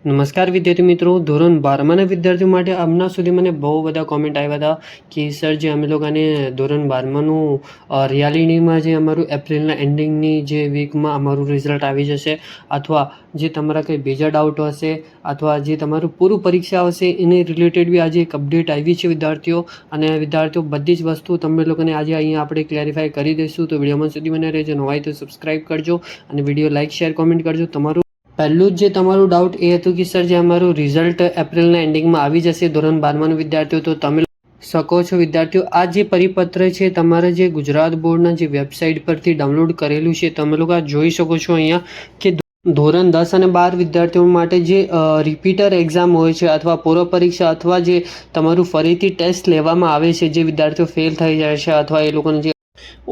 નમસ્કાર વિદ્યાર્થી મિત્રો, ધોરણ 12માના વિદ્યાર્થીઓ માટે હમણાં સુધી મને બહુ બધા કોમેન્ટ આવ્યા હતા કે સર જે અમે લોકોને ધોરણ 12માનું રિયાલિટીમાં જે અમારું એપ્રિલના એન્ડિંગની જે વીકમાં અમારું રિઝલ્ટ આવી જશે, અથવા જે તમારા કંઈ બીજા ડાઉટ હશે અથવા જે તમારું પૂરું પરીક્ષા હશે એને રિલેટેડ બી આજે એક અપડેટ આવી છે વિદ્યાર્થીઓ. અને વિદ્યાર્થીઓ બધી જ વસ્તુ તમે લોકોને આજે અહીંયા આપણે ક્લેરિફાય કરી દઈશું. તો વિડીયોમાં સુધી મને રહેજો. નવા હોય તો સબસ્ક્રાઈબ કરજો અને વિડીયો લાઇક શેર કોમેન્ટ કરજો. તમારું પહેલું જ જે તમારું ડાઉટ એ હતું કે સર જે અમારું રિઝલ્ટ એપ્રિલના એન્ડિંગમાં આવી જશે ધોરણ 12માનું વિદ્યાર્થીઓ, તો તમે શકો છો વિદ્યાર્થીઓ આ જે પરિપત્ર છે તમારા જે ગુજરાત બોર્ડના જે વેબસાઇટ પરથી ડાઉનલોડ કરેલું છે, તમે લોકો આ જોઈ શકો છો અહીંયા કે ધોરણ 10 અને 12 વિદ્યાર્થીઓ માટે જે રિપીટર એક્ઝામ હોય છે અથવા પૂર્વ પરીક્ષા અથવા જે તમારું ફરીથી ટેસ્ટ લેવામાં આવે છે, જે વિદ્યાર્થીઓ ફેલ થઈ જાય છે અથવા એ લોકોને જે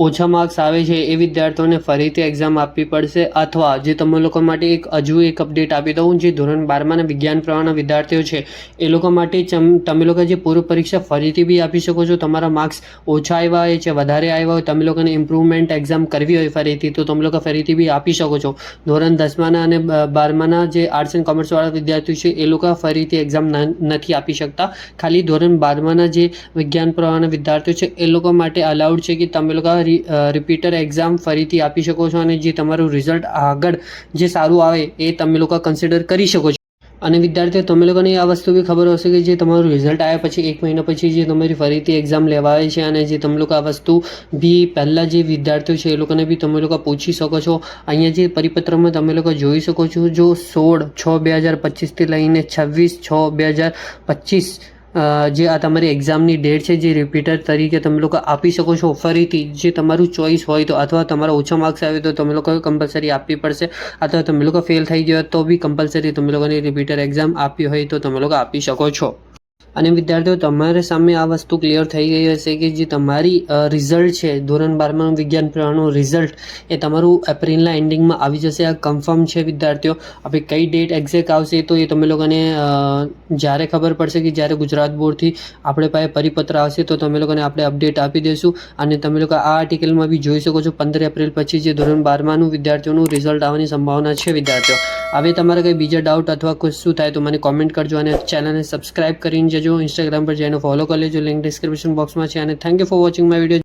ઓછા માર્ક્સ આવે છે એ વિદ્યાર્થીઓને ફરીથી એક્ઝામ આપવી પડશે. અથવા જે તમે લોકો માટે હજુ એક અપડેટ આપી દઉં, જે ધોરણ 12માના વિજ્ઞાન પ્રવાહના વિદ્યાર્થીઓ છે એ લોકો માટે તમે લોકો જે પૂર્વ પરીક્ષા ફરીથી બી આપી શકો છો. તમારા માર્ક્સ ઓછા આવ્યા હોય છે, વધારે આવ્યા હોય, તમે લોકોને ઇમ્પ્રુવમેન્ટ એક્ઝામ કરવી હોય ફરીથી, તો તમે લોકો ફરીથી બી આપી શકો છો. ધોરણ 10માના અને 12માના જે આર્ટ્સ એન્ડ કોમર્સવાળા વિદ્યાર્થીઓ છે એ લોકો ફરીથી એક્ઝામ નથી આપી શકતા. ખાલી ધોરણ 12માના જે વિજ્ઞાન પ્રવાહના વિદ્યાર્થીઓ છે એ લોકો માટે અલાઉડ છે કે તમે લોકો રિપીટર એક્ઝામ ફરીથી આપી શકો છો અને જે તમારું રિઝલ્ટ આગળ જે સારું આવે એ તમે લોકો કન્સિડર કરી શકો છો. અને વિદ્યાર્થીઓ તમે લોકોને આ વસ્તુ બી ખબર હશે કે જે તમારું રિઝલ્ટ આવ્યા પછી 1 મહિના પછી જે તમારી ફરીથી એક્ઝામ લેવાય છે, અને જે તમે લોકો આ વસ્તુ બી પહેલાં જે વિદ્યાર્થીઓ છે એ લોકોને બી તમે લોકો પૂછી શકો છો. અહીંયા જે પરિપત્રમાં તમે લોકો જોઈ શકો છો, જો 16/6/2025 થી લઈને 26/6/2025 જે આ તમારી એક્ઝામની ડેટ છે, જે રિપીટર તરીકે તમે લોકો આપી શકો છો ફરીથી. જે તમારું ચોઈસ હોય તો, અથવા તમારા ઓછા માર્ક્સ આવે તો તમે લોકો કમ્પલસરી આપવી પડશે, અથવા તમે લોકો ફેલ થઈ ગયા તો બી કમ્પલસરી તમે લોકોની રિપીટર એક્ઝામ આપી હોય તો તમે લોકો આપી શકો છો. અને વિદ્યાર્થીઓ તમારી સામે આ વસ્તુ ક્લિયર થઈ ગઈ હશે કે જે તમારી રિઝલ્ટ છે ધોરણ 12માનું વિજ્ઞાન પ્રવાહનું રિઝલ્ટ એ તમારું એપ્રિલના એન્ડિંગમાં આવી જશે. આ કન્ફર્મ છે વિદ્યાર્થીઓ. હવે કઈ ડેટ એક્ઝેક્ટ આવશે તો એ તમે લોકોને જ્યારે ખબર પડશે કે જ્યારે ગુજરાત બોર્ડથી આપણે પાસે પરિપત્ર આવશે તો તમે લોકોને આપણે અપડેટ આપી દઈશું. અને તમે લોકો આ આર્ટિકલમાં બી જોઈ શકો છો 15 એપ્રિલ પછી જે ધોરણ 12માનું વિદ્યાર્થીઓનું રિઝલ્ટ આવવાની સંભાવના છે વિદ્યાર્થીઓ. હવે તમારા કંઈ બીજા ડાઉટ અથવા કોઈ શું થાય તો મને કોમેન્ટ કરજો અને ચેનલને સબસ્ક્રાઈબ કરીને જજો. ઇન્સ્ટાગ્રામ પર જઈને ફોલો કરી લેજો, લિંક ડિસ્ક્રિપ્શન બોક્સમાં છે. અને thank you for watching my video.